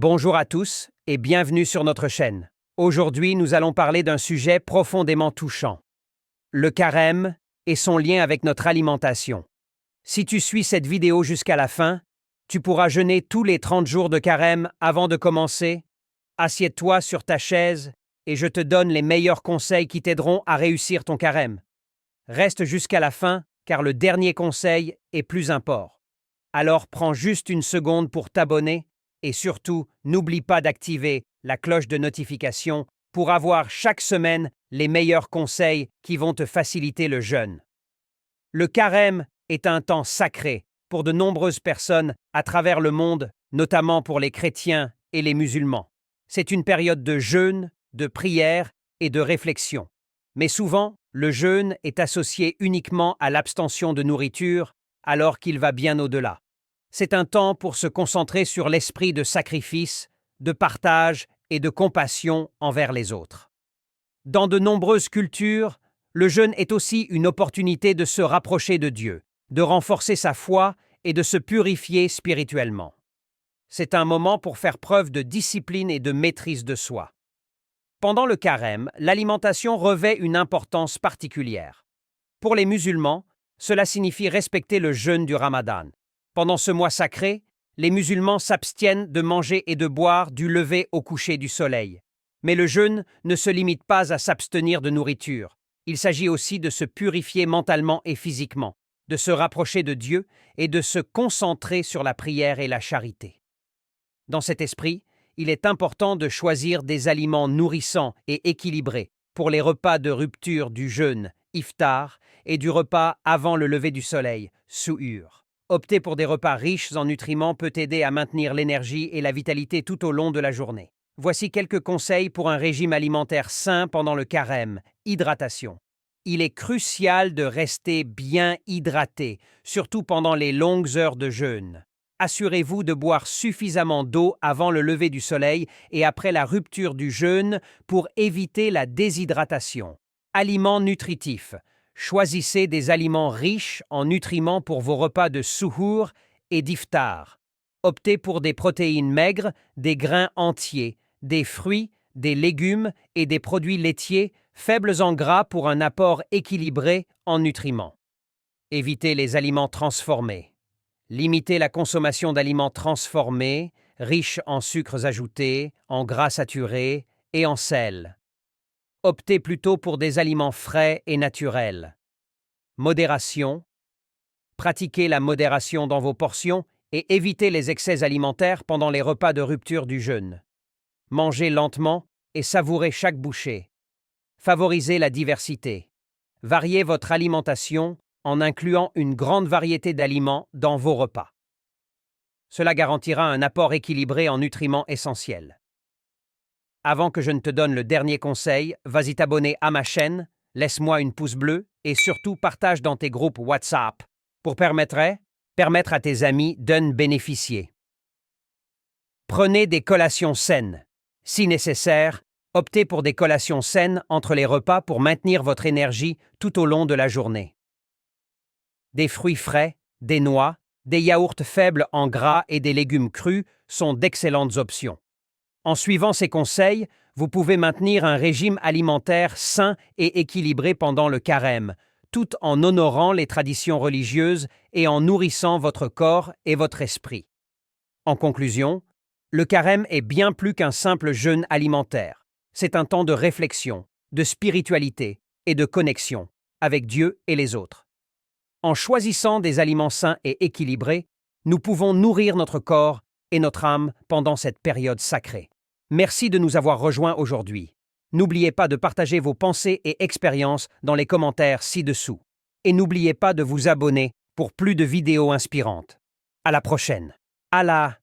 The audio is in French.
Bonjour à tous et bienvenue sur notre chaîne. Aujourd'hui, nous allons parler d'un sujet profondément touchant. Le carême et son lien avec notre alimentation. Si tu suis cette vidéo jusqu'à la fin, tu pourras jeûner tous les 30 jours de carême avant de commencer. Assieds-toi sur ta chaise et je te donne les meilleurs conseils qui t'aideront à réussir ton carême. Reste jusqu'à la fin car le dernier conseil est plus important. Alors prends juste une seconde pour t'abonner et surtout, n'oublie pas d'activer la cloche de notification pour avoir chaque semaine les meilleurs conseils qui vont te faciliter le jeûne. Le carême est un temps sacré pour de nombreuses personnes à travers le monde, notamment pour les chrétiens et les musulmans. C'est une période de jeûne, de prière et de réflexion. Mais souvent, le jeûne est associé uniquement à l'abstention de nourriture, alors qu'il va bien au-delà. C'est un temps pour se concentrer sur l'esprit de sacrifice, de partage et de compassion envers les autres. Dans de nombreuses cultures, le jeûne est aussi une opportunité de se rapprocher de Dieu, de renforcer sa foi et de se purifier spirituellement. C'est un moment pour faire preuve de discipline et de maîtrise de soi. Pendant le carême, l'alimentation revêt une importance particulière. Pour les musulmans, cela signifie respecter le jeûne du Ramadan. Pendant ce mois sacré, les musulmans s'abstiennent de manger et de boire du lever au coucher du soleil. Mais le jeûne ne se limite pas à s'abstenir de nourriture. Il s'agit aussi de se purifier mentalement et physiquement, de se rapprocher de Dieu et de se concentrer sur la prière et la charité. Dans cet esprit, il est important de choisir des aliments nourrissants et équilibrés pour les repas de rupture du jeûne, iftar, et du repas avant le lever du soleil, suhoor. Opter pour des repas riches en nutriments peut aider à maintenir l'énergie et la vitalité tout au long de la journée. Voici quelques conseils pour un régime alimentaire sain pendant le carême. Hydratation. Il est crucial de rester bien hydraté, surtout pendant les longues heures de jeûne. Assurez-vous de boire suffisamment d'eau avant le lever du soleil et après la rupture du jeûne pour éviter la déshydratation. Aliments nutritifs. Choisissez des aliments riches en nutriments pour vos repas de suhoor et d'iftar. Optez pour des protéines maigres, des grains entiers, des fruits, des légumes et des produits laitiers faibles en gras pour un apport équilibré en nutriments. Évitez les aliments transformés. Limitez la consommation d'aliments transformés, riches en sucres ajoutés, en gras saturés et en sel. Optez plutôt pour des aliments frais et naturels. Modération. Pratiquez la modération dans vos portions et évitez les excès alimentaires pendant les repas de rupture du jeûne. Mangez lentement et savourez chaque bouchée. Favorisez la diversité. Variez votre alimentation en incluant une grande variété d'aliments dans vos repas. Cela garantira un apport équilibré en nutriments essentiels. Avant que je ne te donne le dernier conseil, vas-y t'abonner à ma chaîne, laisse-moi une pouce bleue et surtout partage dans tes groupes WhatsApp pour permettre à tes amis d'en bénéficier. Prenez des collations saines. Si nécessaire, optez pour des collations saines entre les repas pour maintenir votre énergie tout au long de la journée. Des fruits frais, des noix, des yaourts faibles en gras et des légumes crus sont d'excellentes options. En suivant ces conseils, vous pouvez maintenir un régime alimentaire sain et équilibré pendant le carême, tout en honorant les traditions religieuses et en nourrissant votre corps et votre esprit. En conclusion, le carême est bien plus qu'un simple jeûne alimentaire. C'est un temps de réflexion, de spiritualité et de connexion avec Dieu et les autres. En choisissant des aliments sains et équilibrés, nous pouvons nourrir notre corps et notre âme pendant cette période sacrée. Merci de nous avoir rejoints aujourd'hui. N'oubliez pas de partager vos pensées et expériences dans les commentaires ci-dessous. Et n'oubliez pas de vous abonner pour plus de vidéos inspirantes. À la prochaine. Allah